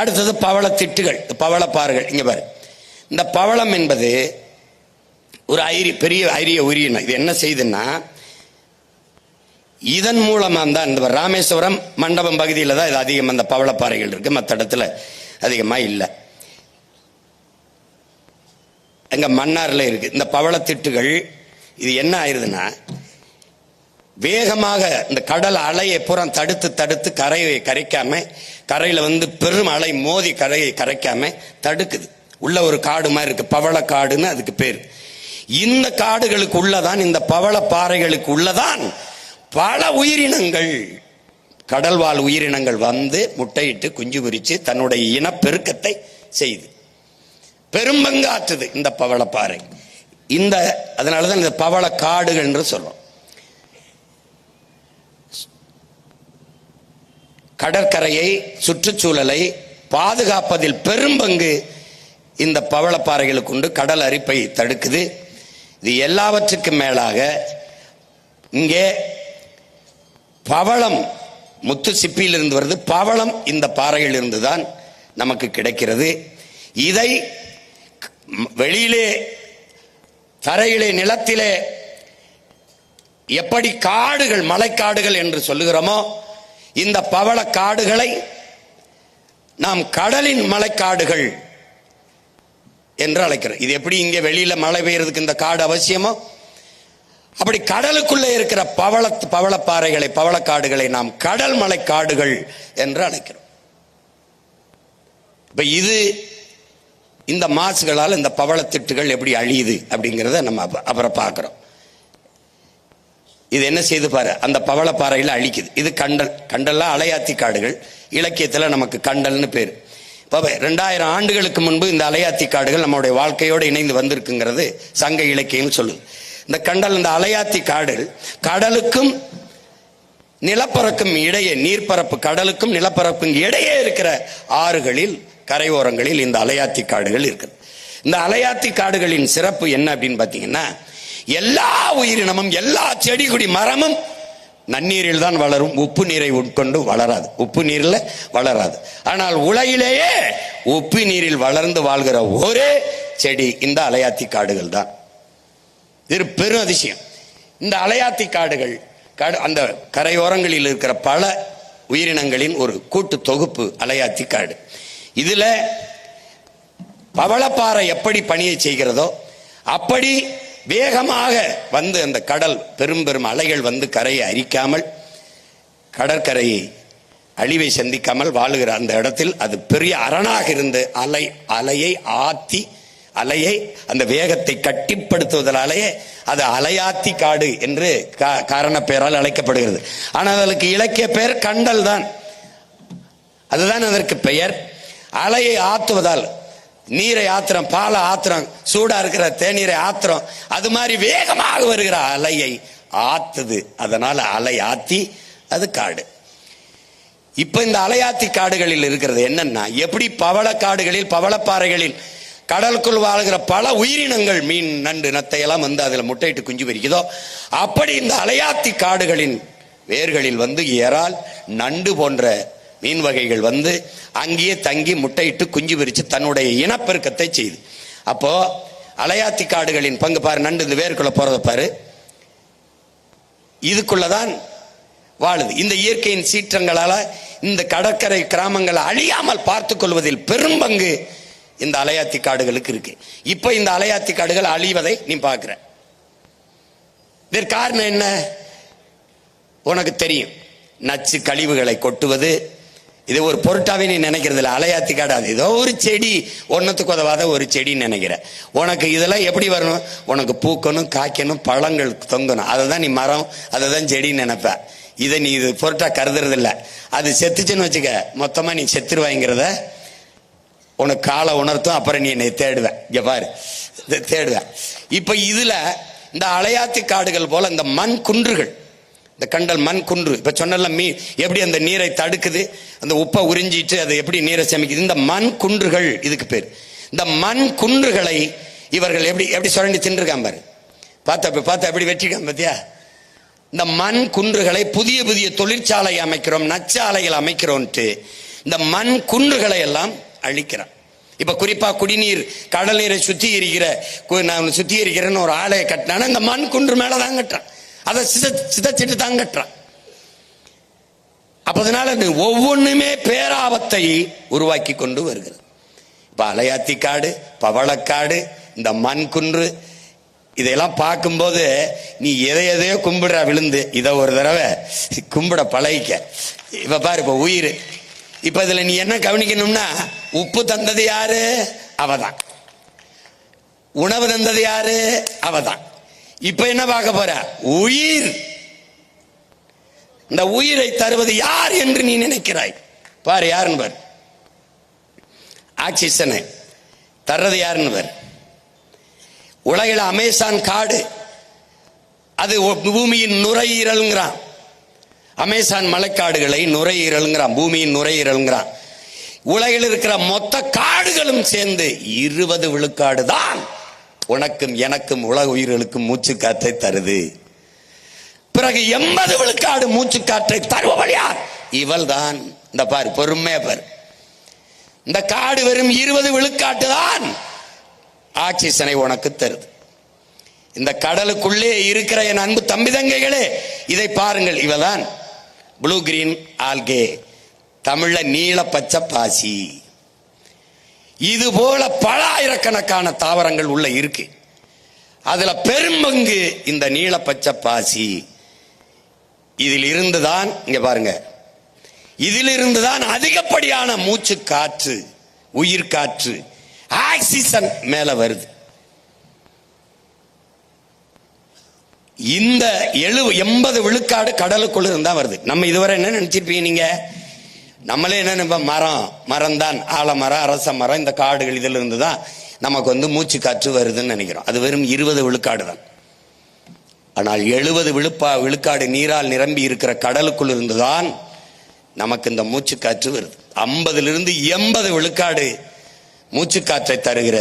அடுத்தது பவளத்திட்டுகள், பவளப்பாறைகள். இங்க பாரு, இந்த பவளம் என்பது ஒரு பெரிய அரிய உயிரினம். இது என்ன செய்யுதுன்னா, இதன் மூலமா தான் இந்த ராமேஸ்வரம் மண்டபம் பகுதியில் தான் இது அதிகம் அந்த பவளப்பாறைகள் இருக்கு, மற்ற இடத்துல அதிகமா இல்லை. அங்க மன்னார்ல இருக்கு இந்த பவளத்திட்டுகள். இது என்ன ஆயிருதுன்னா, வேகமாக இந்த கடல் அலையை புறம் தடுத்து தடுத்து கரையை கரைக்காம, கரையில பெரும் அலை மோதி கரையை கரைக்காம தடுக்குது. உள்ள ஒரு காடு மாதிரி இருக்கு, பவள காடுன்னு அதுக்கு பேர். இந்த காடுகளுக்கு உள்ளதான், இந்த பவள பாறைகளுக்கு உள்ளதான் பல உயிரினங்கள், கடல்வாழ் உயிரினங்கள் முட்டையிட்டு குஞ்சு பொரிச்சு தன்னுடைய இனப்பெருக்கத்தை செய்து பெரும்பங்காற்றுது இந்த பவளப்பாறை. அதனாலதான் இந்த பவள காடுகள் என்று சொல்றோம். கடற்கரையை, சுற்றுச்சூழலை பாதுகாப்பதில் பெரும்பங்கு இந்த பவளப்பாறைகளுக்கு உண்டு. கடல் அரிப்பை தடுக்குது. இது எல்லாவற்றுக்கும் மேலாக இங்கே பவளம் முத்து சிப்பியில் இருந்து வருது. பவளம் இந்த பாறையில் இருந்துதான் நமக்கு கிடைக்கிறது. இதை வெளியிலே, தரையிலே, நிலத்திலே எப்படி காடுகள், மலைக்காடுகள் என்று சொல்லுகிறோமோ, இந்த பவள காடுகளை நாம் கடலின் மலைக்காடுகள் என்று அழைக்கிறோம். இது எப்படி இங்கே வெளியில மழை பெய்யறதுக்கு இந்த காடு அவசியமோ, அப்படி கடலுக்குள்ளே இருக்கிற பவளப்பாறைகளை, பவளக்காடுகளை நாம் கடல் மலைக்காடுகள் என்று அழைக்கிறோம். இப்ப இந்த மாசுகளால் இந்த பவளத்திட்டுகள் எப்படி அழியுது அப்படிங்கிறத நம்ம அப்புறம் பார்க்கிறோம். இது என்ன செய்து பாரு, அந்த பவளப்பாறையில் அழிக்குது. இது கண்டல்லாம் அலையாத்தி காடுகள், இலக்கியத்தில் நமக்கு கண்டல்னு பேர். இப்போ 2000 ஆண்டுகளுக்கு முன்பு இந்த அலையாத்தி காடுகள் நம்மளுடைய வாழ்க்கையோடு இணைந்து வந்திருக்குங்கிறது சங்க இலக்கியம் சொல்லுது. இந்த கண்டல், இந்த அலையாத்தி காடுகள் கடலுக்கும் நிலப்பரப்புக்கும் இடையே, நீர்ப்பரப்பு கடலுக்கும் நிலப்பரப்புக்கும் இடையே இருக்கிற ஆறுகளில், கரையோரங்களில் இந்த அலையாத்தி காடுகள் இருக்குது. இந்த அலையாத்தி காடுகளின் சிறப்பு என்ன அப்படின்னு பார்த்தீங்கன்னா, எல்லா உயிரினமும், எல்லா செடி கொடி மரமும் நன்னீரில் தான் வளரும், உப்பு நீரை உட்கொண்டு வளராது, உப்பு நீரில் வளராது. ஆனால் உலகிலேயே உப்பு நீரில் வளர்ந்து வாழ்கிற ஒரே செடி இந்த அலையாத்தி காடுகள் தான். இது பெரும் அதிசயம். இந்த அலையாத்தி காடுகள் அந்த கரையோரங்களில் இருக்கிற பல உயிரினங்களின் ஒரு கூட்டு தொகுப்பு அலையாத்தி காடு. இதுல பவளப்பாறை எப்படி பணியை செய்கிறதோ அப்படி வேகமாக அந்த கடல் பெரும் பெரும் அலைகள் கரையை அரிக்காமல், கடற்கரையை அழிவை சந்திக்காமல் வாழுகிற அந்த இடத்தில் அது பெரிய அரணாக இருந்து அலையை ஆத்தி, அலையை அந்த வேகத்தை கட்டிப்படுத்துவதாலேயே அது அலையாத்தி காடு என்று காரண பெயரால் அழைக்கப்படுகிறது. ஆனால் அதற்கு இலக்கிய பெயர் கண்டல் தான். அதுதான் அதற்கு பெயர். அலையை ஆத்துவதால், நீரை ஆத்திரம், பாலை ஆத்திரம், சூடா இருக்கிற தேநீரை ஆத்திரம், அது மாதிரி வேகமாக வருகிற அலையை ஆத்துது. அதனால அலை ஆத்தி அது காடு. இப்ப இந்த அலையாத்தி காடுகளில் இருக்கிறது என்னன்னா, எப்படி பவள காடுகளில், பவளப்பாறைகளில் கடலுக்குள் வாழ்கிற பல உயிரினங்கள், மீன், நண்டு, நத்தை எல்லாம் அதுல முட்டையிட்டு குஞ்சு பொரிக்குதோ, அப்படி இந்த அலையாத்தி காடுகளின் வேர்களில் இறால், நண்டு போன்ற மீன் வகைகள் அங்கேயே தங்கி முட்டையிட்டு குஞ்சு பொரிச்சு தன்னுடைய இனப்பெருக்கத்தை செய்து. அப்போ அலையாத்தி காடுகளின் பங்கு பாரு, நண்டு இந்த வேருக்குள்ள போறத பாரு, இதுக்குள்ளதான் வாழுது. இந்த இயற்கையின் சீற்றங்களால இந்த கடற்கரை கிராமங்களை அழியாமல் பார்த்துக் கொள்வதில் பெரும் பங்கு இந்த அலையாத்தி காடுகளுக்கு இருக்கு. இப்ப இந்த அலையாத்தி காடுகள் அழிவதை நீ பார்க்கிற. இதற்கு காரணம் என்ன உனக்கு தெரியும். நச்சு கழிவுகளை கொட்டுவது, இது ஒரு பொருட்டாவே நீ நினைக்கிறது இல்லை. அலையாத்தி காடு அது ஏதோ ஒரு செடி, ஒன்னத்துக்கு உதவாத ஒரு செடின்னு நினைக்கிற. உனக்கு இதெல்லாம் எப்படி வரணும், உனக்கு பூக்கணும், காய்க்கணும், பழங்கள் தொங்கணும், அதை தான் நீ மரம், அதை தான் செடின்னு நினைப்ப. இதை நீ இது பொருட்டா கருதுறது இல்லை. அது செத்துச்சுன்னு வச்சுக்க, மொத்தமா நீ செத்துருவாங்கிறத உனக்கு காலை உணர்த்தும். அப்புறம் நீ என்னை தேடுவேன், இங்க பாரு, தேடுவேன். இப்ப இதுல இந்த அலையாத்தி காடுகள் போல இந்த மண் குன்றுகள், இந்த கண்டல் மண் குன்று, இப்ப சொன்ன மீன் எப்படி அந்த நீரை தடுக்குது, அந்த உப்பை உறிஞ்சிட்டு அது எப்படி நீரை சேமிக்குது, இந்த மண் குன்றுகள் இதுக்கு பேர். இந்த மண் குன்றுகளை இவர்கள் எப்படி எப்படி சுரண்டி தின்றுருக்கான் பாரு, பார்த்தா எப்படி வெற்றிக்கான் பாத்தியா. இந்த மண் குன்றுகளை புதிய புதிய தொழிற்சாலை அமைக்கிறோம், நச்சாலைகள் அமைக்கிறோம்ட்டு இந்த மண் குன்றுகளை எல்லாம் அழிக்கிறான். இப்ப குறிப்பா குடிநீர், கடல் நீரை சுத்திகரிக்கிறேன்னு ஒரு ஆலையை கட்டினான இந்த மண் குன்று மேலதான் கட்டுறான், அதை சிதைச்சிட்டு தான் கட்டுறான். அப்ப அதனால ஒவ்வொன்றுமே பேராபத்தை உருவாக்கி கொண்டு வருகிறது. இப்ப அலையாத்தி காடு, பவளக்காடு, இந்த மண் குன்று, இதெல்லாம் பார்க்கும்போது நீ எதையோ கும்பிடுற விழுந்து இதை ஒரு தடவை கும்பிட பழகிக்க. இப்ப பாரு, இப்ப உயிர், இப்ப இதுல நீ என்ன கவனிக்கணும்னா, உப்பு தந்தது யாரு? அவதான். உணவு தந்தது யாரு? அவதான். இப்ப என்ன பார்க்க போற? உயிர். இந்த உயிரை தருவது யார் என்று நீ நினைக்கிறாய்? பாரு, யாருன்னு பாரு. ஆக்சிஜனை தர்றது யாருன்னு பாரு. உலகில் அமேசான் காடு, அது பூமியின் நுரையீரல்ங்கிறான். அமேசான் மலைக்காடுகளை நுரையீரல்ங்கிறான், பூமியின் நுரையீரல்ங்கிறான். உலகில் இருக்கிற மொத்த காடுகளும் சேர்ந்து 20 விழுக்காடு தான் உனக்கும் எனக்கும் உலக உயிர்களுக்கும் மூச்சு காற்றை தருது. பிறகு 80 விழுக்காடு மூச்சு காற்றை தருபவள் யார்? இவள் தான். இந்த பாரு, பொறுமையா பாரு. இந்த காடு வெறும் 20 விழுக்காட்டு தான் ஆக்சிஜனை உனக்கு தருது. இந்த கடலுக்குள்ளே இருக்கிற என் அன்பு தம்பி தங்கைகளே, இதை பாருங்கள். இவதான் ப்ளூ கிரீன் ஆல்கே, தமிழ்ல நீல பச்சை பாசி. இது போல பல ஆயிரக்கணக்கான தாவரங்கள் உள்ள இருக்கு. அதுல பெரும்பங்கு இந்த நீல பச்சை பாசி. இதில் இருந்துதான், இங்க பாருங்க, இதிலிருந்துதான் அதிகப்படியான மூச்சு காற்று, உயிர் காற்று, ஆக்சிஜன் மேல வருது. இந்த 80 விழுக்காடு கடலுக்குள்ள இருந்தா வருது. நம்ம இதுவரை என்ன நினைச்சிருப்பீங்க நீங்க? நம்மளே என்ன நினைப்போம்? மரம் தான், ஆலமரம், அரச மரம், இந்த காடுகள் இதுல இருந்துதான் நமக்கு மூச்சு காற்று வருதுன்னு நினைக்கிறோம். அது வெறும் 20 விழுக்காடு தான். ஆனால் 70 விழுக்காடு நீரால் நிரம்பி இருக்கிற கடலுக்குள் இருந்துதான் நமக்கு இந்த மூச்சு காற்று வருது. 50 - 80 விழுக்காடு மூச்சு காற்றை தருகிற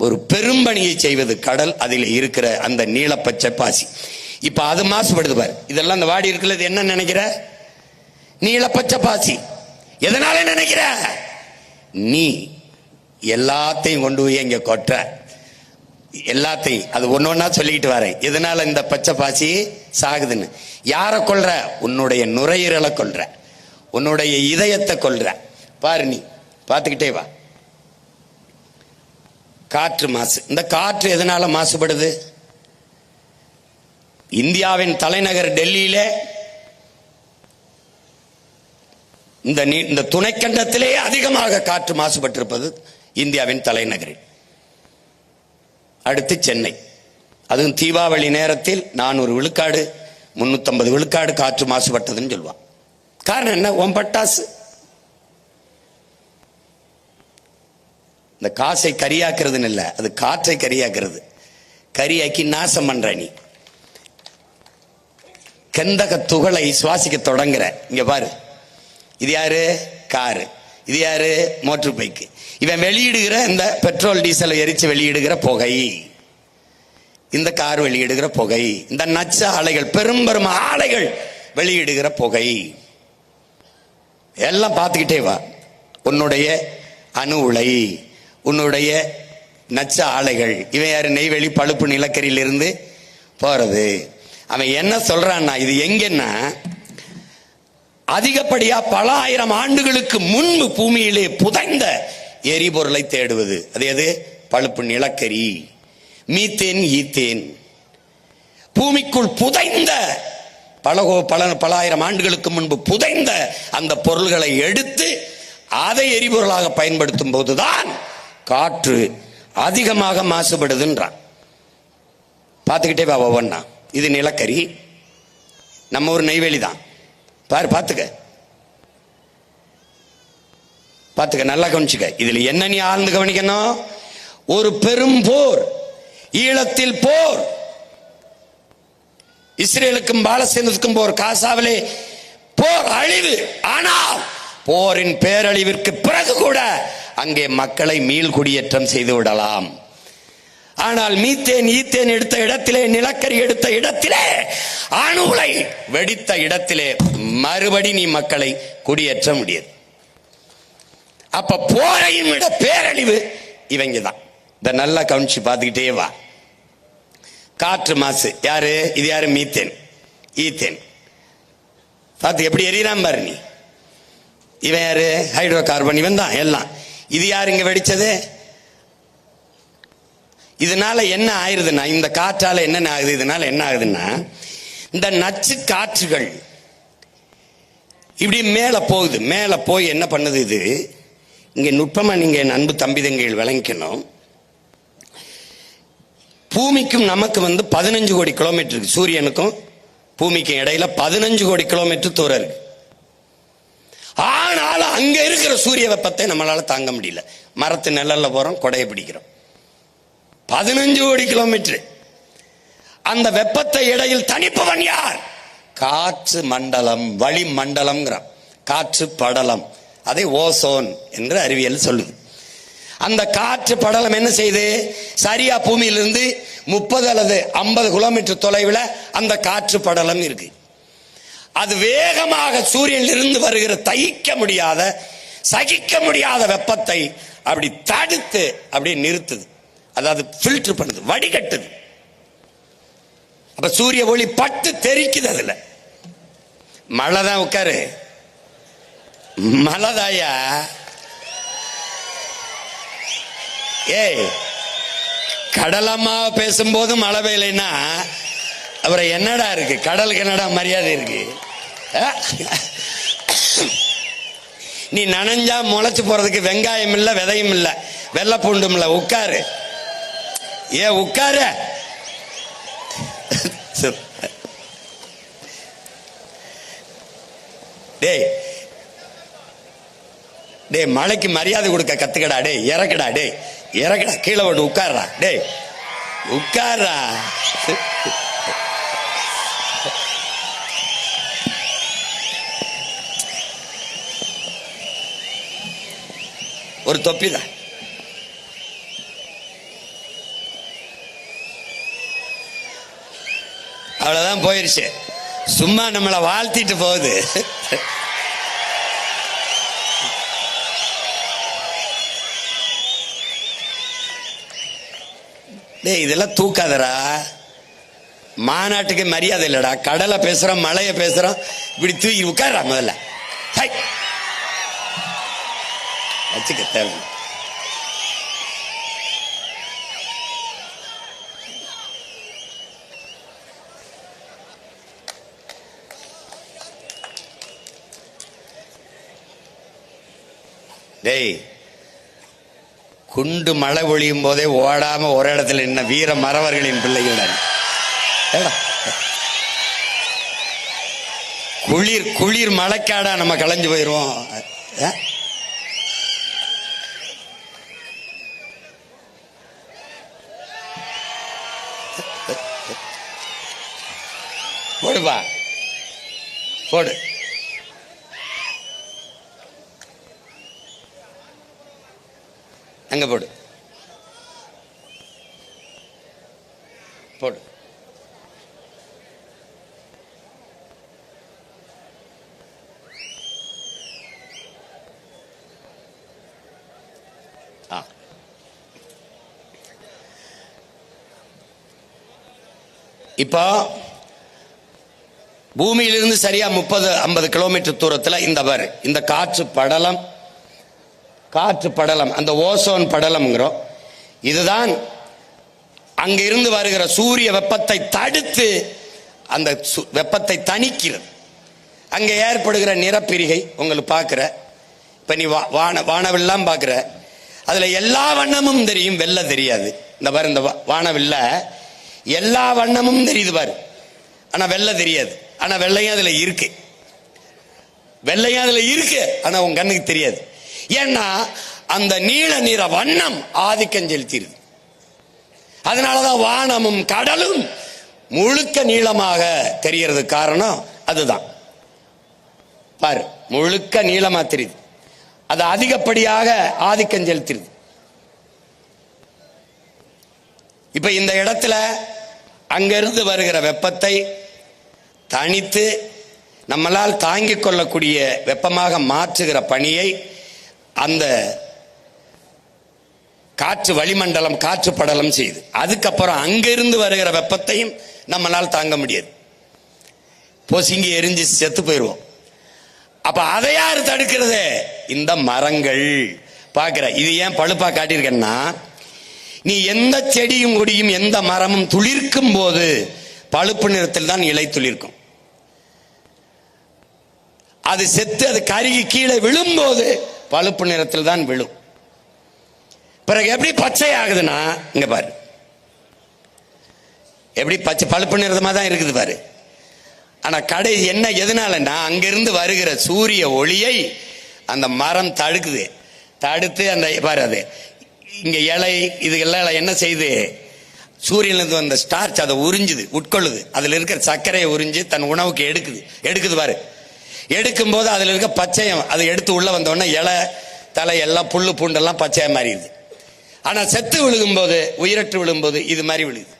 ஒரு பெரும்பணியை செய்வது கடல். அதில் இருக்கிற அந்த நீல பச்சை பாசி. இப்ப அது மாசுபடுது பாரு. இதெல்லாம் அந்த வாடி இருக்குல்ல, என்ன நினைக்கிற? நீல பச்சை பாசி. எதனால நினைக்கிற? நீ எல்லாத்தையும் கொண்டு போய் இங்க கொட்ட, எல்லாத்தையும் அது ஒன்னொன்னா சொல்லிக்கிட்டு வரேன். எதனால இந்த பச்சை பாசி சாகுதுன்னு? யார கொல்ற? உன்னுடைய நுரையீரலை கொல்ற, உன்னுடைய இதயத்தை கொல்ற. பாரு, நீ பார்த்துக்கிட்டே வா. காற்று மாசு. இந்த காற்று எதனால மாசுபடுது? இந்தியாவின் தலைநகர் டெல்லியில இந்த துணைக்கண்டத்திலே அதிகமாக காற்று மாசுபட்டிருப்பது இந்தியாவின் தலைநகரில். அடுத்து சென்னை. அதுவும் தீபாவளி நேரத்தில் 400 விழுக்காடு 350 விழுக்காடு காற்று மாசுபட்டதுன்னு சொல்லுவான். காரணம் என்ன? உன் பட்டாசு. இந்த காசை கரியாக்குறதுன்னு இல்ல, அது காற்றை கரியாக்குறது. கரியாக்கி நாசம் பண்ற நீ. கந்தக துகளை சுவாசிக்க தொடங்குற. இங்க பாரு, இது யாரு? காரு. இது யாரு? Motor bike. இவன் வெளியிடுகிற இந்த பெட்ரோல் டீசல் எரிச்சு வெளியிடுகிற புகை, இந்த கார் வெளியிடுகிற புகை, இந்த நச்சு ஆலைகள், பெரும் ஆலைகள் வெளியிடுகிற புகை, எல்லாம் பார்த்துக்கிட்டே வா. உன்னுடைய அணு உலை, உன்னுடைய நச்சு ஆலைகள். இவன் யாரு? நெய்வேலி பழுப்பு நிலக்கரியிலிருந்து போறது. அவன் என்ன சொல்றான்னா, இது எங்கன்னா அதிகப்படியா பல ஆயிரம் ஆண்டுகளுக்கு முன்பு பூமியிலே புதைந்த எரிபொருளை தேடுவது. அது எது? பழுப்பு நிலக்கரி, மீத்தேன், ஈத்தேன். பூமிக்குள் புதைந்த பல ஆயிரம் ஆண்டுகளுக்கு முன்பு புதைந்த அந்த பொருள்களை எடுத்து அதை எரிபொருளாக பயன்படுத்தும் போதுதான் காற்று அதிகமாக மாசுபடுதுன்றான். பார்த்துக்கிட்டே வா ஒவ்வொன்னா. இது நிலக்கரி, நம்ம ஒரு நெய்வேலி தான். பாரு, பார்த்துக்க, நல்லா கவனிச்சுக்க. இதுல என்ன நீ ஆழ்ந்து கவனிக்கணும்? ஒரு பெரும் போர், ஈழத்தில் போர், இஸ்ரேலுக்கும் பாலஸ்தீனத்துக்கும் போர், காசாவிலே போர், அழிவு. ஆனால் போரின் பேரழிவிற்கு பிறகு கூட அங்கே மக்களை மீள் குடியேற்றம் செய்து விடலாம். ஆனால் மீத்தேன், ஈத்தேன் எடுத்த இடத்திலே, நிலக்கரி எடுத்த இடத்திலே, அணு உலை வெடித்த இடத்திலே மறுபடி நீ மக்களை குடியேற்ற முடியாது. அப்ப போரையும் விட பேரழிவு இவங்க தான். இத நல்லா கவனிச்சு பார்த்துக்கிட்டே வா. காற்று மாசு யாரு? இது யாரு? Methane, ethane. பார்த்து எப்படி எரியறான் பாரு நீ. இவன் யாரு? Hydro carbon. இவன் தான் எல்லாம். இது யாரு இங்க வெடிச்சது? இதனால என்ன ஆயிருதுன்னா, இந்த காற்றால என்ன ஆகுது? இதனால என்ன ஆகுதுன்னா, இந்த நச்சு காற்றுகள் இப்படி மேல போகுது. மேல போய் என்ன பண்ணுது? இது இங்க நுட்பமா நீங்க என் அன்பு தம்பிதங்கள் விளங்கிக்கணும். பூமிக்கும் நமக்கு 15 கோடி கிலோமீட்டர் இருக்கு. சூரியனுக்கும் பூமிக்கும் இடையில 15 கோடி கிலோமீட்டர் தூரம் இருக்கு. ஆனாலும் அங்க இருக்கிற சூரிய வெப்பத்தை நம்மளால தாங்க முடியல. மரத்து நிழல்ல போறோம், கொடையை பிடிக்கிறோம். 15 கோடி கிலோமீட்டர். அந்த வெப்பத்தை இடையில் தணிப்பவன் யார்? காற்று மண்டலம், வளி மண்டலம், காற்று படலம். அதை ஓசோன் என்று அறிவியல் சொல்லுது. அந்த காற்று படலம் என்ன செய்யுது? சரியா பூமியிலிருந்து 30 அல்லது 50 கிலோமீட்டர் தொலைவில் அந்த காற்று படலம் இருக்கு. அது வேகமாக சூரியனில் இருந்து வருகிற தகிக்க முடியாத, சகிக்க முடியாத வெப்பத்தை அப்படி தடுத்து அப்படி நிறுத்துது. அதாவது ஃபில்டர் பண்ணுது, வடிகட்டுது. அப்ப சூரிய ஒளி பட்டு தெரிக்குது. அதுல மழை தான். உட்காரு, மழைதாயா? ஏய், கடலம்மா பேசும்போது மழை பெய்யலைன்னா அப்புறம் என்னடா இருக்கு? கடலுக்கு என்னடா மரியாதை இருக்கு? நீ நனைஞ்சா முளைச்சு போறதுக்கு வெங்காயம் இல்ல, விதையும் இல்ல, வெள்ளை பூண்டும் இல்ல. உட்காரு, உட்காரு. டேய் டேய், மழைக்கு மரியாதை கொடுக்க கத்துக்கடா. டேய் இறக்கடா, டேய் இறக்கடா, கீழே போட்டு உட்கார்றா. டேய் உட்கார்றா. ஒரு தொப்பிதான். அவ்வளவுதான், போயிருச்சு. சும்மா நம்மளை வாழ்த்திட்டு போகுது. டேய் இதெல்லாம் தூக்காதரா. மாநாட்டுக்கு மரியாதை இல்லடா. கடலை பேசுறோம், மழைய பேசுறோம், இப்படி தூக்கி உட்கார்றா. முதல்ல வச்சுக்க தேவை. டேய், குண்டு மழை ஒழியும் போதே ஓடாம ஒரு இடத்துல என்ன வீர மறவர்களின் பிள்ளைகள். குளிர் குளிர் மழைக்காடா நம்ம களைஞ்சு போயிருவோம். போடுப்பா, போடு. அங்க போடு, போடு. இப்போ பூமியிலிருந்து சரியா 30-50 கிலோமீட்டர் தூரத்தில் இந்த பாரு, இந்த காற்று படலம், காற்று படலம், அந்த ஓசோன் படலம்ங்கிறோம். இதுதான் அங்கிருந்து வருகிற சூரிய வெப்பத்தை தடுத்து அந்த வெப்பத்தை தணிக்கிறது. அங்கே ஏற்படுகிற நிறப்பிரிகை உங்களுக்கு பார்க்குற. இப்போ நீ வானவில்லாம் பார்க்குற, அதில் எல்லா வண்ணமும் தெரியும், வெள்ளை தெரியாது. இந்த பாரு, இந்த வானவில்ல எல்லா வண்ணமும் தெரியுது பாரு, ஆனால் வெள்ளை தெரியாது. ஆனால் வெள்ளையும் அதில் இருக்கு, வெள்ளையும் அதில் இருக்கு, ஆனால் உன் கண்ணுக்கு தெரியாது. ஏன்னா அந்த நீல நிற வண்ணம் ஆதிக்கம் செலுத்திடுது. அதனாலதான் வானமும் கடலும் முழுக்க நீளமாக தெரியறது. காரணம் அதுதான். பாரு, முழுக்க நீளமா தெரியுது. அது அதிகப்படியாக ஆதிக்கம் செலுத்திடுது. இப்ப இந்த இடத்துல அங்கிருந்து வருகிற வெப்பத்தை தனித்து நம்மளால் தாங்கிக் கொள்ளக்கூடிய வெப்பமாக மாற்றுகிற பணியை அந்த காற்று வளிமண்டலம் காற்று படலம் செய்யுது. அதுக்கப்புறம் அங்கிருந்து வருகிற வெப்பத்தையும் நம்மளால் தாங்க முடியாது, பொசுங்கி எரிஞ்சு செத்து போயிடுவோம். அப்ப அதை யாரு தடுக்கிறது? இந்த மரங்கள். பாக்குற இது ஏன் பழுப்பா காட்டியிருக்கேன்னா, நீ எந்த செடியும் கொடியும் எந்த மரமும் துளிர்க்கும் போது பழுப்பு நிறத்தில் தான் இலை துளிர்க்கும். அது செத்து அது கருகி கீழே விழும்போது பழுப்பு நிறத்தில் தான் விழும். பிறகு எப்படி பச்சை ஆகுதுன்னா, இங்க பாரு, எப்படி பச்சை பழுப்பு நிறமா தான் இருக்குது பாரு. ஆனா கடை என்ன எதனாலன்னா, அங்கிருந்து வருகிற சூரிய ஒளியை அந்த மரம் தடுக்குது. தடுத்து அந்த பாரு, அது இங்க இலை இது எல்லாம் என்ன செய்யுது, சூரியனிலிருந்து வந்த ஸ்டார்ச் அதை உறிஞ்சுது, உட்கொள்ளுது. அதுல இருக்கிற சர்க்கரையை உறிஞ்சு தன் உணவுக்கு எடுக்குது பாரு. எடுக்கும் போது அதுல இருக்க பச்சையம் அதை எடுத்து உள்ள வந்தோடனே இலை தலை எல்லாம் புல்லு பூண்டெல்லாம் பச்சையா மாறிடுது. ஆனா செத்து விழுகும்போது, உயிரற்று விழும்போது இது மாதிரி விழுகுது.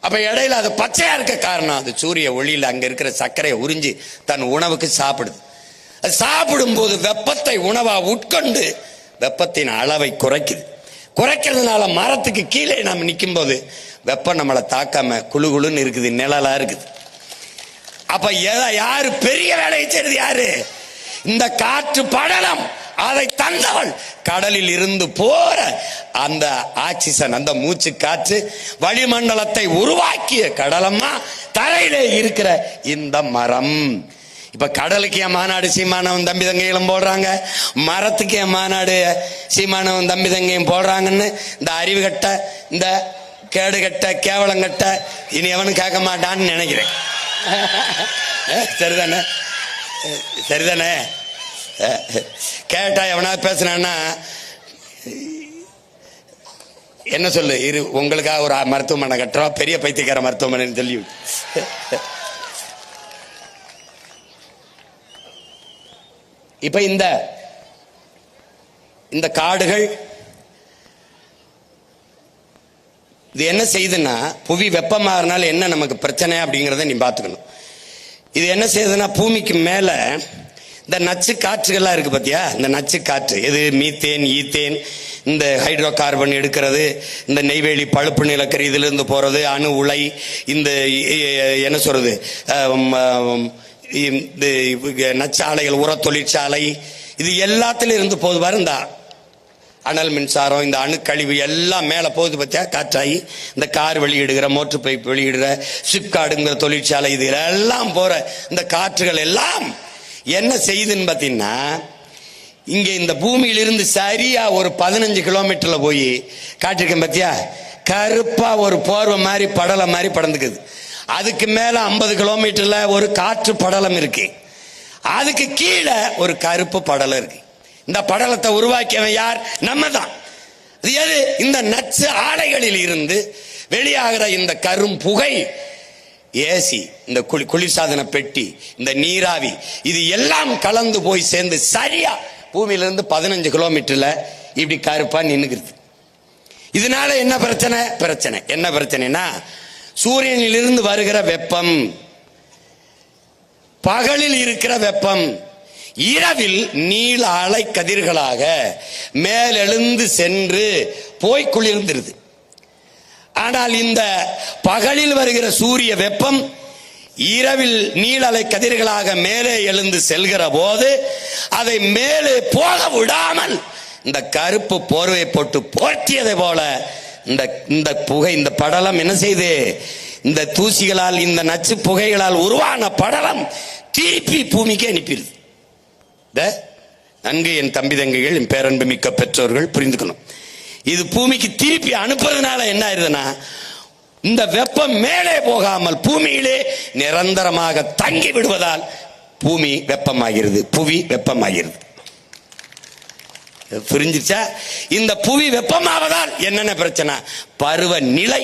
அப்ப இடையில அது பச்சையா இருக்க காரணம், அது சூரிய ஒளியில் அங்க இருக்கிற சர்க்கரையை உறிஞ்சி தன் உணவுக்கு சாப்பிடுது. அது சாப்பிடும் போது வெப்பத்தை உணவா உட்கொண்டு வெப்பத்தின் அளவை குறைக்குது. குறைக்கிறதுனால மரத்துக்கு கீழே நாம் நிற்கும் போது வெப்பம் நம்மளை தாக்காம குழு குழுன்னு இருக்குது, நிழலா இருக்குது. அப்ப யாரு பெரிய வேலையை செய்யறது? யாரு? இந்த காற்று படலம். அதை தந்தவள் கடலில் இருந்து போற அந்த ஆக்சிஜன், அந்த மூச்சு காற்று வளிமண்டலத்தை உருவாக்கிய கடலம்மா தரையிலே இருக்கிற இந்த மரம். இப்ப கடலுக்கு என் மாநாடு சீமானவன் தம்பி தங்கைகளும் போடுறாங்க, மரத்துக்கு என் மாநாடு சீமானவன் தம்பி தங்கையும் போடுறாங்கன்னு இந்த அறிவு கட்ட, இந்த கேடு கட்ட, கேவலம் கட்ட இனி எவனும் கேட்க மாட்டான்னு நினைக்கிறேன். சரிதானே? சரிதானே? கேட்டா எவனா பேசுனா என்ன சொல்லு, இரு உங்களுக்காக ஒரு மருத்துவமனை கட்டுறோம், பெரிய பைத்தியக்கார மருத்துவமனை சொல்லி. இப்ப இந்த காடுகள் இது என்ன செய்யுதுன்னா, புவி வெப்பமாகறனால என்ன நமக்கு பிரச்சனை அப்படிங்கிறத நீ பார்த்துக்கணும். இது என்ன செய்யுதுன்னா, பூமிக்கு மேல இந்த நச்சு காற்றுகள்லாம் இருக்கு பாத்தியா, இந்த நச்சு காற்று எது, மீத்தேன், ஈத்தேன், இந்த ஹைட்ரோ கார்பன் எடுக்கிறது, இந்த நெய்வேலி பழுப்பு நிலக்கரி இதுல இருந்து போறது, அணு உலை, இந்த என்ன சொல்றது, இந்த நச்சாலைகள், உர தொழிற்சாலை, இது எல்லாத்திலும் இருந்து போது பாரு. இந்த அனல் மின்சாரம், இந்த அணுக்கழிவு எல்லாம் மேல போகுது பத்தியா, காற்றாகி இந்த கார் வெளியிடுகிற, மோட்டர் பைப் வெளியிடுற, சிப்காடுங்கிற தொழிற்சாலை, இது எல்லாம் போற இந்த காற்றுகள் எல்லாம் என்ன செய்யுதுன்னு பாத்தீங்கன்னா, இங்க இந்த பூமியிலிருந்து சரியா ஒரு 15 கிலோமீட்டர்ல போய் காட்டிருக்கேன் பத்தியா, கருப்பா ஒரு போர்வை மாதிரி படலை மாதிரி படந்துக்குது. அதுக்கு மேல 50 கிலோமீட்டர்ல ஒரு காற்று படலம் இருக்கு, அதுக்கு கீழே ஒரு கருப்பு படலம் இருக்கு. இந்த படலத்தை உருவாக்கியவன் யார்? நம்ம தான். எது? இந்த நச்சு ஆலைகளில் இருந்து வெளியாகிற இந்த கரும் புகை, ஏசி, இந்த குளிர்சாதன பெட்டி, இந்த நீராவி, இது எல்லாம் கலந்து போய் சேர்ந்து சரியா பூமியிலிருந்து 15 கிலோமீட்டர்ல இப்படி கருப்பா நின்னுக்கிறது. இதனால என்ன பிரச்சனை என்ன பிரச்சனைனா, சூரியனிலிருந்து வருகிற வெப்பம், பகலில் இருக்கிற வெப்பம் இரவில் நீல அலை கதிர்களாக மேலெழுந்து சென்று போய் குளிர்ந்துருது. ஆனால் இந்த பகலில் வருகிற சூரிய வெப்பம் இரவில் நீலலை கதிர்களாக மேலே எழுந்து செல்கிற போது அதை மேலே போக விடாமல் இந்த கருப்பு போர்வை போட்டு போர்த்தியதை போல இந்த புகை, இந்த படலம் என்ன செய்து, இந்த தூசிகளால், இந்த நச்சு புகைகளால் உருவான படலம் திருப்பி பூமிக்கு அனுப்பிடுது. நன்கு என் தம்பி தங்கைகள், என் பேரன்பு மிக்க பெற்றோர்கள் புரிந்துக்கணும். இது பூமிக்கு திருப்பி அனுப்புறதுனால என்ன ஆயிருதுன்னா, இந்த வெப்பம் மேலே போகாமல் பூமியிலே நிரந்தரமாக தங்கி விடுவதால் பூமி வெப்பமாகிறது, புவி வெப்பமாகிறது. புரிஞ்சிச்சா? இந்த புவி வெப்பமாவதால் என்னென்ன பிரச்சனை? பருவ நிலை,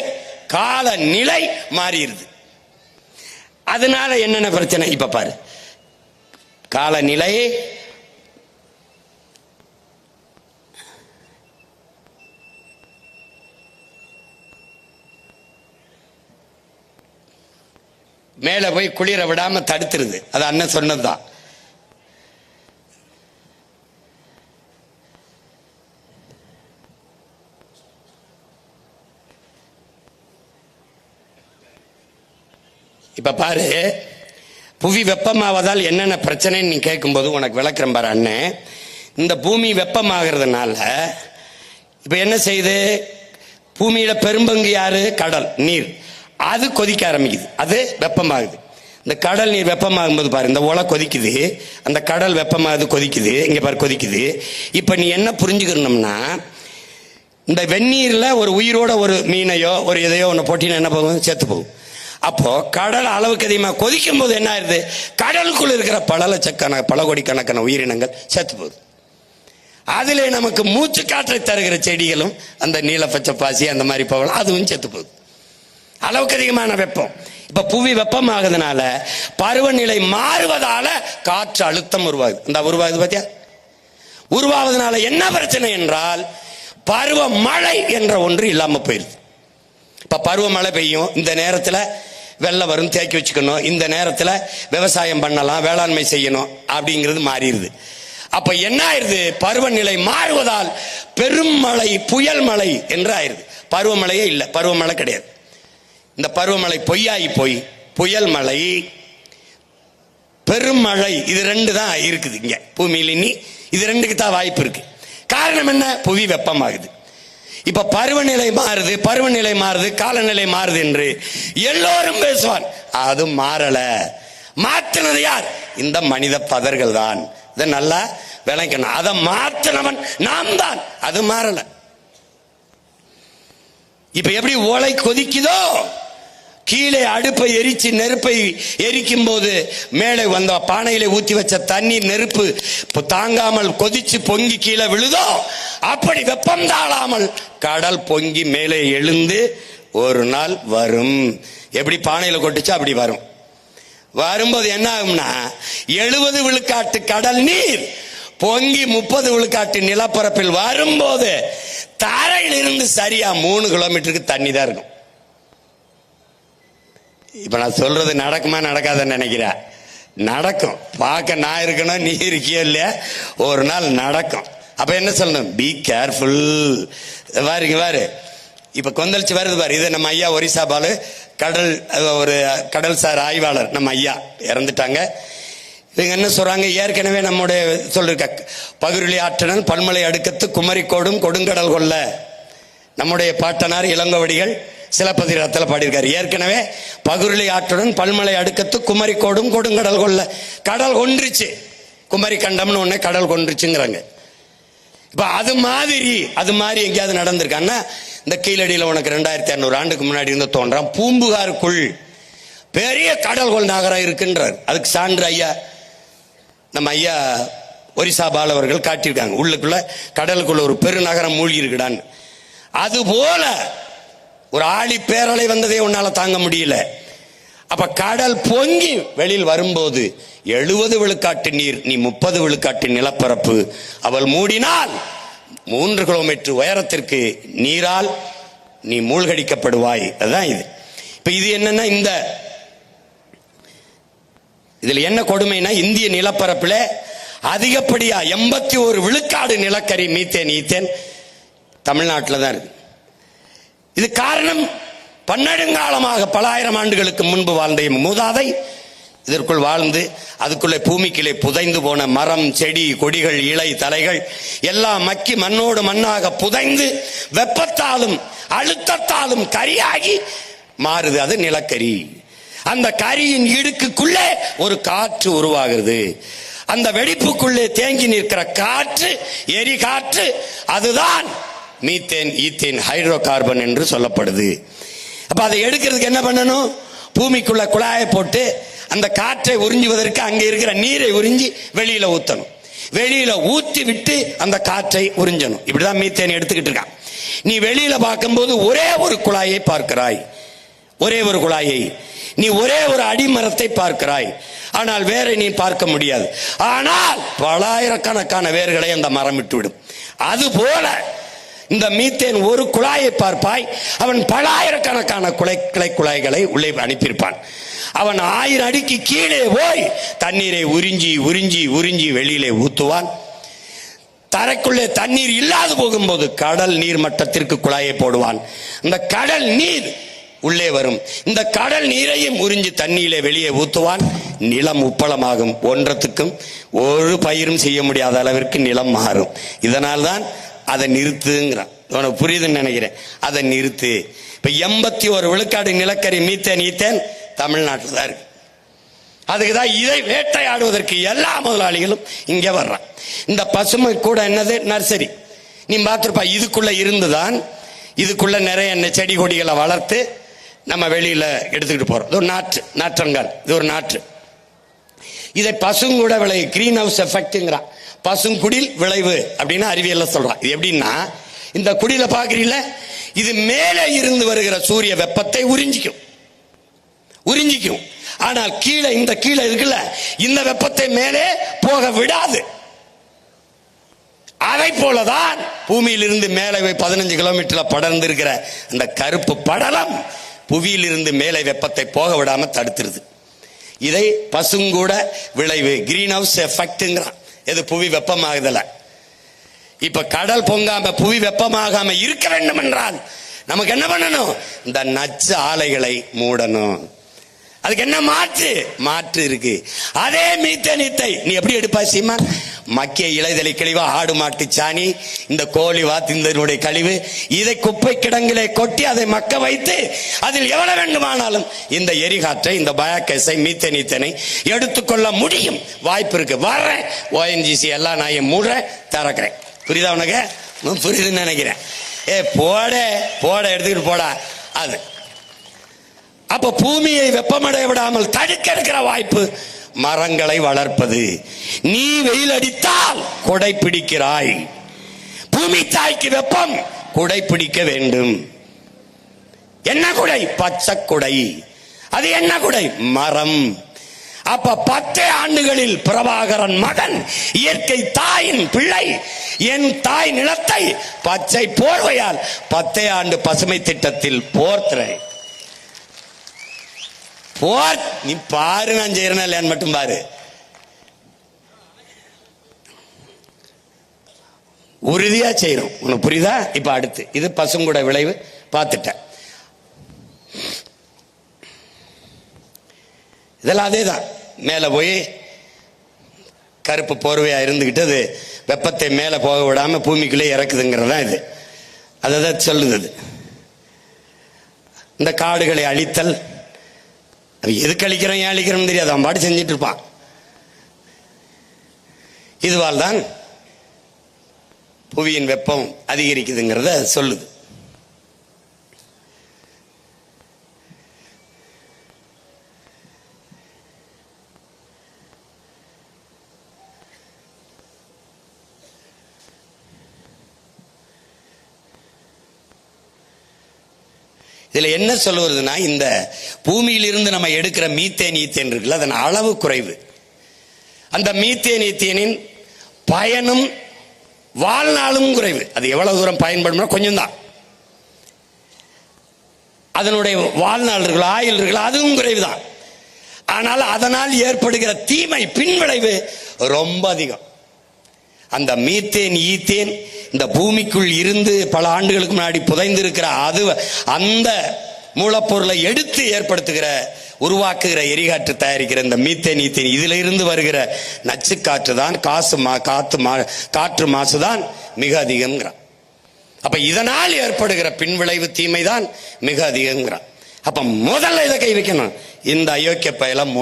கால நிலை மாறிடுது. அதனால என்னென்ன பிரச்சனை இப்ப பாரு. காலநிலை, மேல போய் குளிர விடாம தடுத்துருது. அது அண்ணன் சொன்னதுதான். இப்ப பாரு, புவி வெப்பமாவதால் என்னென்ன பிரச்சனைன்னு நீ கேட்கும்போது உனக்கு விளக்குறேன் பாரு அண்ணன். இந்த பூமி வெப்பமாகிறதுனால இப்ப என்ன செய்யுது? பூமியில பெரும்பங்கு யாரு? கடல் நீர். அது கொதிக்க ஆரம்பிக்குது, அது வெப்பமாகுது. இந்த கடல் நீர் வெப்பமாகும் போது பாரு, இந்த உலை கொதிக்குது, அந்த கடல் வெப்பமாகுது, கொதிக்குது, இங்க பாரு கொதிக்குது. இப்ப நீ என்ன புரிஞ்சுக்கணும்னா, இந்த வெந்நீர்ல ஒரு உயிரோட ஒரு மீனையோ ஒரு எதையோ ஒன்று போட்டினா என்ன போகும்? செத்து போகும். அப்போ கடல் அளவுக்கு அதிகமாக கொதிக்கும் போது என்ன ஆயிருது? கடலுக்குள்ள இருக்கிற பல கோடிக்கணக்கான உயிரினங்கள் செத்து போகுது. அதிலே நமக்கு மூச்சு காற்றை தருகிற செடிகளும் அந்த நீல பச்சை பாசி அந்த மாதிரி போகலாம், அதுவும் செத்து போகுது. அளவுக்கு அதிகமான வெப்பம். இப்ப புவி வெப்பமாகுதுனால பருவநிலை மாறுவதால காற்று அழுத்தம் உருவாகுது. இந்த உருவாகுது பாத்தியா? உருவாவதுனால என்ன பிரச்சனை என்றால், பருவ மழை என்ற ஒன்று இல்லாம போயிருது. இப்ப பருவமழை பெய்யும், இந்த நேரத்துல வெள்ளம் வரும், தேக்கி வச்சுக்கணும், இந்த நேரத்துல விவசாயம் பண்ணலாம், வேளாண்மை செய்யணும் அப்படிங்கிறது மாறிடுது. அப்ப என்ன ஆயிருது? பருவநிலை மாறுவதால் பெரும் மழை, புயல் மழை என்று ஆயிருது. பருவமழையே இல்லை, பருவமழை கிடையாது. இந்த பருவமழை பொய்யாகி போய் புயல் மழை, பெரும் மழை, இது ரெண்டு தான் இருக்குது இங்க பூமியில். இனி இது ரெண்டுக்கு தான் வாய்ப்பு இருக்கு. காரணம் என்ன? புவி வெப்பமாகுது. இப்ப பருவநிலை மாறுது, பருவநிலை மாறுது, காலநிலை மாறுது என்று எல்லோரும் பேசுவான். அது மாறல. மாற்றினது யார்? இந்த மனித பதர்கள் தான். இதை நல்லா விளக்கணும். அதை மாற்றினவன் நாம் தான், அது மாறல. இப்ப எப்படி ஓலை கொதிக்குதோ, கீழே அடுப்பை எரிச்சு நெருப்பை எரிக்கும் போது மேலே வந்த பானையில ஊத்தி வச்ச தண்ணீர் நெருப்பு தாங்காமல் கொதிச்சு பொங்கி கீழே விழுதோ, அப்படி வெப்பம் தாழாமல் கடல் பொங்கி மேலே எழுந்து ஒரு நாள் வரும். எப்படி பானையில கொட்டுச்சோ அப்படி வரும். வரும்போது என்ன ஆகும்னா, 70 விழுக்காட்டு கடல் நீர் பொங்கி 30 விழுக்காட்டு நிலப்பரப்பில் வரும்போது தரையில் இருந்து சரியா 3 கிலோமீட்டருக்கு தண்ணி தான் இருக்கும். இப்ப நான் சொல்றது நடக்குமா நடக்காதுன்னு நினைக்கிறேன்? நடக்கும். பார்க்க நான் இருக்கணும், நீ இருக்கியோ இல்லையா, ஒரு நாள் நடக்கும். அப்ப என்ன சொல்லணும்? Be careful. பாருங்க பாரு, இப்ப கொந்தளிச்சு வருது பாரு. இது நம்ம ஐயா ஒரிசா பாலு, ஒரு கடல்சார் ஆய்வாளர், நம்ம ஐயா இறந்துட்டாங்க. இவங்க என்ன சொல்றாங்க? ஏற்கனவே நம்முடைய சொல்லிருக்க பகுருளி ஆற்றனன் பல்மலை அடுக்கத்து குமரிக்கோடும் கொடுங்கடல் கொள்ள, நம்முடைய பாட்டனார் இளங்கோவடிகள் சிலப்பதிகாரத்தில் பாடியிருக்காரு. ஏற்கனவே பகுருளி ஆற்றுடன் பல்மலை அடுக்கத்து குமரிக்கோடும் கொடுங்கடல் கொள்ள, கடல் கொன்றுச்சு, குமரி கண்டம்னு ஒண்ணு கடல் கொன்றுச்சுங்கிறாங்க. இப்ப அது மாதிரி எங்கேயாவது நடந்திருக்கான்னா, இந்த கீழடியில உனக்கு 2600 ஆண்டுக்கு முன்னாடி இருந்து தோன்றான் பூம்புகாருக்குள் பெரிய கடல்கொள் நகரம் இருக்குன்றார். அதுக்கு சான்று ஐயா நம்ம ஐயா ஒரிசா பால் அவர்கள் காட்டியிருக்காங்க. உள்ளுக்குள்ள கடலுக்குள்ள ஒரு பெருநகரம் மூழ்கி இருக்குடான்னு. அது போல ஒரு ஆழி பேரலை வந்ததே உன்னால தாங்க முடியல. அப்ப கடல் பொங்கி வெளியில் வரும்போது 70 விழுக்காட்டு நீர், நீ 30 விழுக்காட்டு நிலப்பரப்பு, அவள் மூடினால் 3 கிலோமீட்டர் உயரத்திற்கு நீரால் நீ மூழ்கடிக்கப்படுவாய். அதுதான் இது. இப்ப இது என்னன்னா, இந்த இதுல என்ன கொடுமைனா, இந்திய நிலப்பரப்புல அதிகப்படியா 81 விழுக்காடு நிலக்கரி, மீத்தேன், ஈத்தேன் தமிழ்நாட்டில் தான் இருக்கு. இது காரணம், பன்னெடுங்காலமாக பல ஆயிரம் ஆண்டுகளுக்கு முன்பு வாழ்ந்த மூதாதை இதற்குள் வாழ்ந்து அதுக்குள்ளே பூமிக்கிலே புதைந்து போன மரம், செடி, கொடிகள், இலை, தலைகள் எல்லாம் மக்கி மண்ணோடு மண்ணாக புதைந்து வெப்பத்தாலும் அழுத்தத்தாலும் கரியாகி மாறுது. அது நிலக்கரி. அந்த கரியின் இடுக்குள்ளே ஒரு காற்று உருவாகிறது. அந்த வெடிப்புக்குள்ளே தேங்கி நிற்கிற காற்று எரி காற்று, அதுதான் மீத்தேன், ஈத்தேன், ஹைட்ரோ கார்பன் என்று சொல்லப்படுது. அப்ப அதை எடுக்கிறதுக்கு என்ன பண்ணணும்? பூமிக்குள்ள குழாயை போட்டு அந்த காற்றை உறிஞ்சுவதற்கு அங்கே இருக்கிற நீரை உறிஞ்சி வெளியில ஊத்தணும். வெளியில ஊத்தி விட்டு அந்த காற்றை உறிஞ்சணும். இப்படிதான் மீத்தேன் எடுத்துக்கிட்டு இருக்கான். நீ வெளியில பார்க்கும்போது ஒரே ஒரு குழாயை பார்க்கிறாய், ஒரே ஒரு குழாயை. நீ ஒரே ஒரு அடிமரத்தை பார்க்கிறாய், ஆனால் வேரை நீ பார்க்க முடியாது. ஆனால் பலாயிரக்கணக்கான வேர்களை அந்த மரம் விட்டுவிடும். அது போல இந்த மீத்தேன் ஒரு குழாயை பார்ப்பாய், அவன் பலாயிரக்கணக்கான கிளை குழாய்களை உள்ளே அனுப்பியிருப்பான். அவன் 1000 அடிக்கு கீழே போய் தண்ணீரை உறிஞ்சி உறிஞ்சி உறிஞ்சி வெளியிலே ஊத்துவான். தரைக்குள்ளே தண்ணீர் இல்லாது போகும்போது கடல் நீர் மட்டத்திற்கு குழாயை போடுவான். இந்த கடல் நீர் உள்ளே வரும். இந்த கடல் நீரையும் உறிஞ்சி தண்ணியிலே வெளியே ஊத்துவான். நிலம் உப்பளமாகும். ஒன்றத்துக்கும் ஒரு பயிரும் செய்ய முடியாத அளவிற்கு நிலம் மாறும். இதனால்தான் அதை நிறுத்துங்கிறான். உனக்கு புரியுதுன்னு நினைக்கிறேன். அதை நிறுத்து. இப்ப 81 விழுக்காடு நிலக்கரி மீத்தேன் ஈத்தேன் தமிழ்நாட்டில் தான் இருக்கு. அதுக்குதான் இதை வேட்டையாடுவதற்கு எல்லா முதலாளிகளும் இங்க வர்றான். இந்த பசுமை கூட என்னது, நர்சரி. நீ பார்த்திருப்பா. இதுக்குள்ள இருந்துதான் இதுக்குள்ள நிறைய செடி கொடிகளை வளர்த்து நம்ம வெளியில எடுத்துக்கிட்டு போறோம். இது ஒரு நாற்றங்கால். இது ஒரு நாற்று. இதை பசுங்கூட விளைவு, கிரீன் ஹவுஸ் எஃபெக்ட்ங்கிறான். பசுங்குடில் விளைவு அப்படின்னு அறிவியல்ல சொல்றான். இது எப்படின்னா, இந்த குடில பாக்குறீங்கள, இது மேலே இருந்து வருகிற சூரிய வெப்பத்தை உறிஞ்சிக்கும். ஆனால் கீழே, இந்த கீழே இருக்குல்ல, இந்த வெப்பத்தை மேலே போக விடாது. அதை போலதான் பூமியிலிருந்து மேலே 15 கிலோமீட்டர்ல படர்ந்து இருக்கிற அந்த கருப்பு படலம் புவியிலிருந்து மேலே வெப்பத்தை போக விடாம தடுத்துருது. இதை பசுங்கூட விளைவு, கிரீன் ஹவுஸ் எஃபெக்ட்ங்கிறான். எது, புவி வெப்பமாகுதல. இப்ப கடல் பொங்காம புவி வெப்பமாகாம இருக்க வேண்டும் என்றால் நமக்கு என்ன பண்ணணும்? இந்த நச்சு ஆலைகளை மூடணும். அதுக்கு என்ன மாற்று இருக்கு. அதே மீத்தேனீத்தை நீ எப்படி எடுப்பா சீமான்? மக்கிய இலைதலை கழிவு, ஆடு மாட்டு சாணி, இந்த கோழி வாத்தினுடைய கழிவு, இதை குப்பை கிடங்கிலே கொட்டி அதை மக்க வைத்து அதில் எவ்வளவு வேண்டுமானாலும் இந்த எரிகாற்றை, இந்த பயோகேஸை, மீத்தேனீத்தனை எடுத்துக்கொள்ள முடியும். வாய்ப்பு இருக்கு. வர்றேன், ONGC எல்லா நாயும் மூட திறக்கிறேன். புரியுதா உனக்கு? புரியுதுன்னு நினைக்கிறேன். போட எடுத்துக்கிட்டு போடா. அது அப்ப பூமியை வெப்பமடைய விடாமல் தடுக்க இருக்கிற வாய்ப்பு மரங்களை வளர்ப்பது. நீ வெயில் அடித்தால் கொடை பிடிக்கிறாய். பூமி தாய்க்கு வெப்பம், கொடை பிடிக்க வேண்டும். என்ன குடை? பச்சை குடை. அது என்ன குடை? மரம். அப்ப 10 ஆண்டுகளில் பிரபாகரன் மகன், இயற்கை தாயின் பிள்ளை, என் தாய் நிலத்தை பச்சை போர்வையால் 10 ஆண்டு பசுமை திட்டத்தில் போர்த்துறேன். நீ பாரு, நான் செய்யறேன் இல்லையான்னு மட்டும் பாரு. உறுதியா செய்யறோம். உனக்கு புரியுதா? இப்ப அடுத்து இது பசுங்கூட விளைவு பார்த்துட்டேன். இதெல்லாம் அதேதான். மேல போய் கருப்பு போர்வையா இருந்துகிட்டு அது வெப்பத்தை மேல போக விடாம பூமிக்குள்ளே இறக்குதுங்கிறதா இது. அதான் சொல்லுது. இந்த காடுகளை அழித்தல், எதுக்கு அழிக்கிறோம், ஏன் அழிக்கிறோம் தெரியாது. அவன் பாட்டு செஞ்சிட்டு இருப்பான். இதுவால் தான் புவியின் வெப்பம் அதிகரிக்குதுங்கிறத சொல்லுது. இதுல என்ன சொல்லுவதுன்னா, இந்த பூமியிலிருந்து நம்ம எடுக்கிற மீத்தேன் ஈத்தேன் இருக்குல்ல, அதன் அளவு குறைவு. அந்த மீத்தேன் ஈத்தேனின் பயனும் வாழ்நாளும் குறைவு. அது எவ்வளவு தூரம் பயன்படும், கொஞ்சம் தான். அதனுடைய வாழ்நாள் இருக்குல்ல, ஆயுள் இருக்குல்ல, அதுவும் குறைவு தான். ஆனால் அதனால் ஏற்படுகிற தீமை, பின்விளைவு ரொம்ப அதிகம். அந்த மீத்தேன் ஈத்தேன் இந்த பூமிக்குள் இருந்து பல ஆண்டுகளுக்கு முன்னாடி புதைந்து இருக்கிற அந்த மூலப்பொருளை எடுத்து ஏற்படுத்துகிற, உருவாக்குகிற, எரிகாற்று தயாரிக்கிற இந்த மீத்தேன் ஈத்தேன், இதுல இருந்து வருகிற நச்சு காற்று தான், காற்று மாசுதான் மிக அதிகம்ங்கிறான். அப்ப இதனால் ஏற்படுகிற பின்விளைவு தீமை தான் மிக அதிகம்ங்கிறான். அப்ப முதல்ல இதை கை வைக்கணும். இந்த அயோக்கிய பயலம்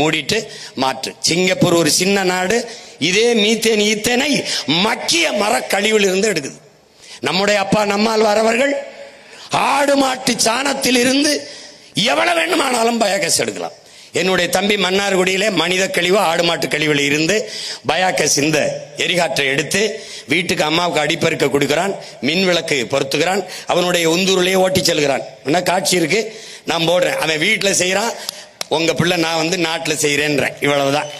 மூடிட்டு மாற்று. சிங்கப்பூர் ஒரு சின்ன நாடு, இதே மீத்தேன் ஈத்தேனை மக்கிய மரக்கழிவில் இருந்து எடுக்குது. நம்முடைய அப்பா நம்மால் வரவர்கள் ஆடு மாட்டு சாணத்தில் இருந்து எவ்வளவு வேண்டுமானாலும் பயோகேஸ் எடுக்கலாம். என்னுடைய தம்பி மன்னார்குடியிலே மனித கழிவு, ஆடு மாட்டு கழிவில் இருந்து பயோகேஸ், இந்த எரிகாற்றை எடுத்து வீட்டுக்கு அம்மாவுக்கு அடிப்பெருக்க கொடுக்கிறான், மின் விளக்கு பொருத்துகிறான், அவனுடைய உந்தூரிலேயே ஓட்டி செல்கிறான். என்ன காட்சி இருக்கு, நான் போடுறேன். அவன் வீட்டில் செய்யறான், உங்க பிள்ளை நான் நாட்டில் செய்யறேன்றேன். இவ்வளவுதான்.